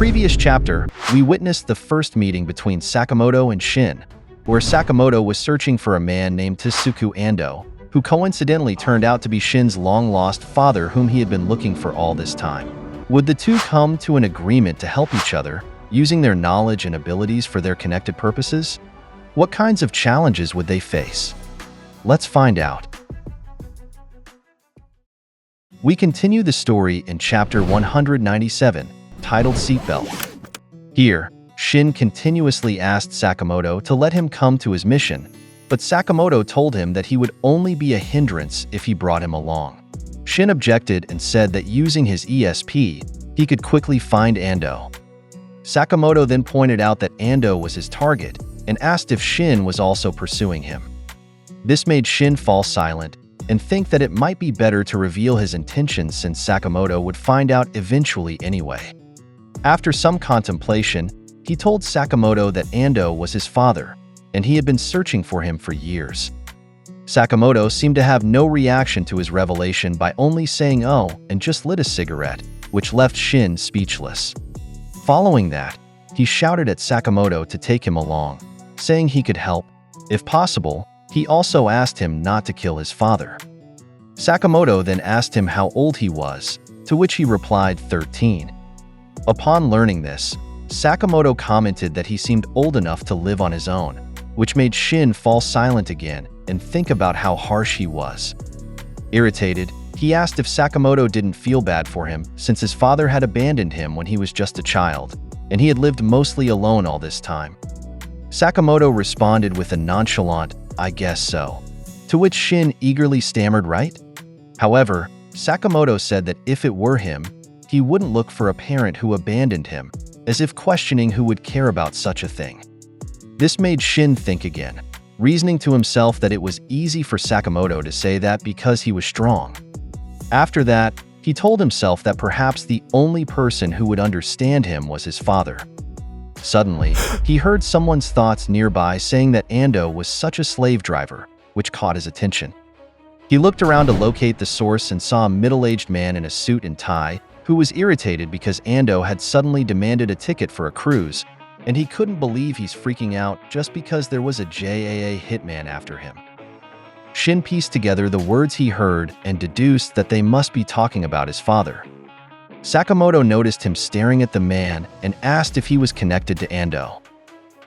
previous chapter, we witnessed the first meeting between Sakamoto and Shin, where Sakamoto was searching for a man named Tsuku Ando, who coincidentally turned out to be Shin's long-lost father whom he had been looking for all this time. Would the two come to an agreement to help each other, using their knowledge and abilities for their connected purposes? What kinds of challenges would they face? Let's find out. We continue the story in chapter 197, titled Seatbelt. Here, Shin continuously asked Sakamoto to let him come to his mission, but Sakamoto told him that he would only be a hindrance if he brought him along. Shin objected and said that using his ESP, he could quickly find Ando. Sakamoto then pointed out that Ando was his target and asked if Shin was also pursuing him. This made Shin fall silent and think that it might be better to reveal his intentions since Sakamoto would find out eventually anyway. After some contemplation, he told Sakamoto that Ando was his father, and he had been searching for him for years. Sakamoto seemed to have no reaction to his revelation by only saying "oh" and just lit a cigarette, which left Shin speechless. Following that, he shouted at Sakamoto to take him along, saying he could help. If possible, he also asked him not to kill his father. Sakamoto then asked him how old he was, to which he replied 13. Upon learning this, Sakamoto commented that he seemed old enough to live on his own, which made Shin fall silent again and think about how harsh he was. Irritated, he asked if Sakamoto didn't feel bad for him since his father had abandoned him when he was just a child, and he had lived mostly alone all this time. Sakamoto responded with a nonchalant, "I guess so," to which Shin eagerly stammered, "Right?" However, Sakamoto said that if it were him, he wouldn't look for a parent who abandoned him, as if questioning who would care about such a thing. This made Shin think again, reasoning to himself that it was easy for Sakamoto to say that because he was strong. After that, he told himself that perhaps the only person who would understand him was his father. Suddenly, he heard someone's thoughts nearby saying that Ando was such a slave driver, which caught his attention. He looked around to locate the source and saw a middle-aged man in a suit and tie who was irritated because Ando had suddenly demanded a ticket for a cruise, and he couldn't believe he's freaking out just because there was a JAA hitman after him. Shin pieced together the words he heard and deduced that they must be talking about his father. Sakamoto noticed him staring at the man and asked if he was connected to Ando.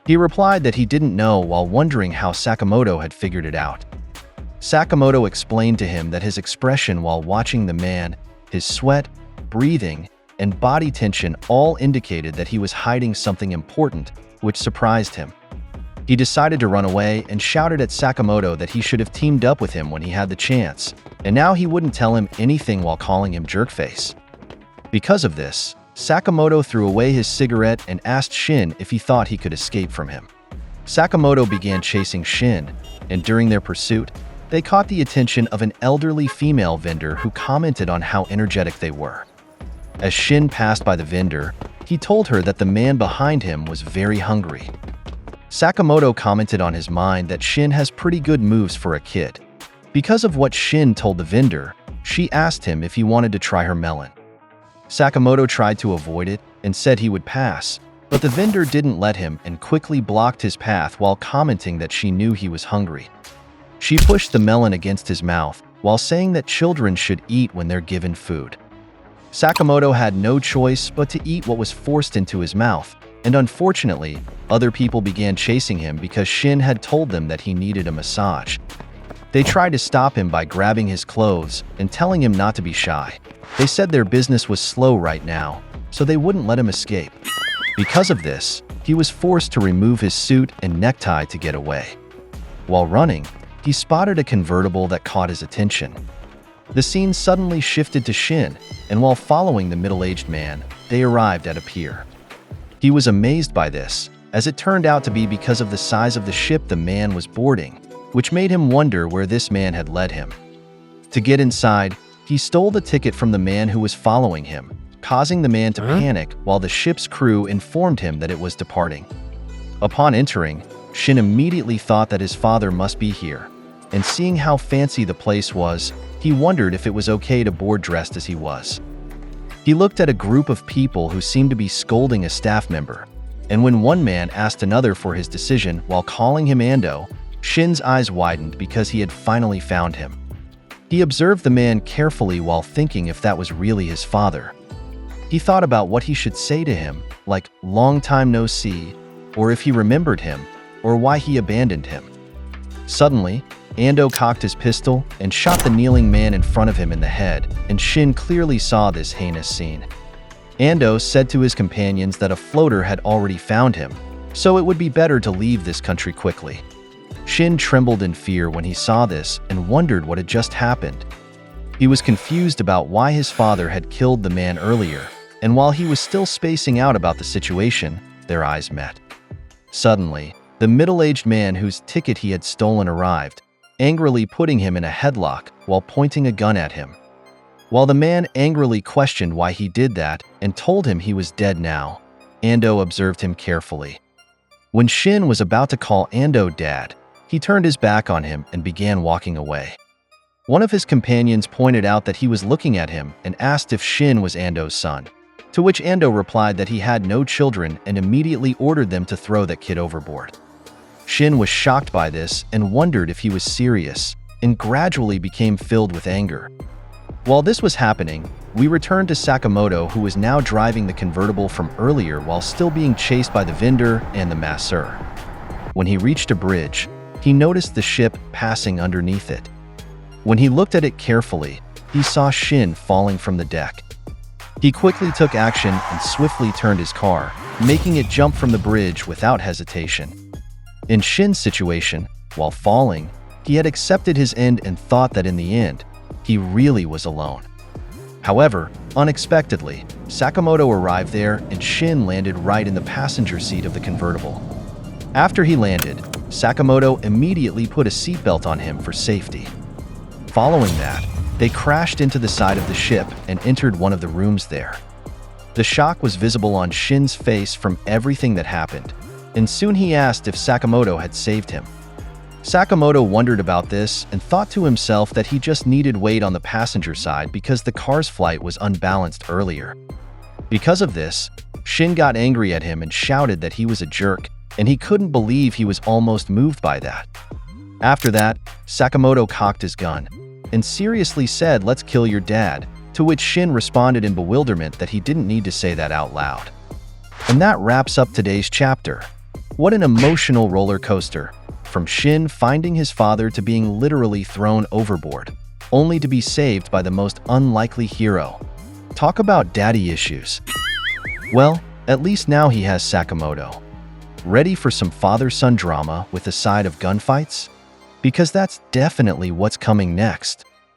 He replied that he didn't know while wondering how Sakamoto had figured it out. Sakamoto explained to him that his expression while watching the man, his sweat, breathing, and body tension all indicated that he was hiding something important, which surprised him. He decided to run away and shouted at Sakamoto that he should have teamed up with him when he had the chance, and now he wouldn't tell him anything while calling him jerkface. Because of this, Sakamoto threw away his cigarette and asked Shin if he thought he could escape from him. Sakamoto began chasing Shin, and during their pursuit, they caught the attention of an elderly female vendor who commented on how energetic they were. As Shin passed by the vendor, he told her that the man behind him was very hungry. Sakamoto commented on his mind that Shin has pretty good moves for a kid. Because of what Shin told the vendor, she asked him if he wanted to try her melon. Sakamoto tried to avoid it and said he would pass, but the vendor didn't let him and quickly blocked his path while commenting that she knew he was hungry. She pushed the melon against his mouth while saying that children should eat when they're given food. Sakamoto had no choice but to eat what was forced into his mouth, and unfortunately, other people began chasing him because Shin had told them that he needed a massage. They tried to stop him by grabbing his clothes and telling him not to be shy. They said their business was slow right now, so they wouldn't let him escape. Because of this, he was forced to remove his suit and necktie to get away. While running, he spotted a convertible that caught his attention. The scene suddenly shifted to Shin, and while following the middle-aged man, they arrived at a pier. He was amazed by this, as it turned out to be because of the size of the ship the man was boarding, which made him wonder where this man had led him. To get inside, he stole the ticket from the man who was following him, causing the man to panic while the ship's crew informed him that it was departing. Upon entering, Shin immediately thought that his father must be here, and seeing how fancy the place was, he wondered if it was okay to board dressed as he was. He looked at a group of people who seemed to be scolding a staff member, and when one man asked another for his decision while calling him Ando, Shin's eyes widened because he had finally found him. He observed the man carefully while thinking if that was really his father. He thought about what he should say to him, like "long time no see," or if he remembered him, or why he abandoned him. Suddenly, Ando cocked his pistol and shot the kneeling man in front of him in the head, and Shin clearly saw this heinous scene. Ando said to his companions that a floater had already found him, so it would be better to leave this country quickly. Shin trembled in fear when he saw this and wondered what had just happened. He was confused about why his father had killed the man earlier, and while he was still spacing out about the situation, their eyes met. Suddenly, the middle-aged man whose ticket he had stolen arrived, angrily putting him in a headlock while pointing a gun at him. While the man angrily questioned why he did that and told him he was dead now, Ando observed him carefully. When Shin was about to call Ando dad, he turned his back on him and began walking away. One of his companions pointed out that he was looking at him and asked if Shin was Ando's son, to which Ando replied that he had no children and immediately ordered them to throw that kid overboard. Shin was shocked by this and wondered if he was serious, and gradually became filled with anger. While this was happening, we returned to Sakamoto, who was now driving the convertible from earlier while still being chased by the vendor and the masseur. When he reached a bridge, he noticed the ship passing underneath it. When he looked at it carefully, he saw Shin falling from the deck. He quickly took action and swiftly turned his car, making it jump from the bridge without hesitation. In Shin's situation, while falling, he had accepted his end and thought that in the end, he really was alone. However, unexpectedly, Sakamoto arrived there and Shin landed right in the passenger seat of the convertible. After he landed, Sakamoto immediately put a seatbelt on him for safety. Following that, they crashed into the side of the ship and entered one of the rooms there. The shock was visible on Shin's face from everything that happened, and soon he asked if Sakamoto had saved him. Sakamoto wondered about this and thought to himself that he just needed weight on the passenger side because the car's flight was unbalanced earlier. Because of this, Shin got angry at him and shouted that he was a jerk, and he couldn't believe he was almost moved by that. After that, Sakamoto cocked his gun and seriously said, "Let's kill your dad," to which Shin responded in bewilderment that he didn't need to say that out loud. And that wraps up today's chapter. What an emotional roller coaster, from Shin finding his father to being literally thrown overboard, only to be saved by the most unlikely hero. Talk about daddy issues. Well, at least now he has Sakamoto. Ready for some father-son drama with a side of gunfights? Because that's definitely what's coming next.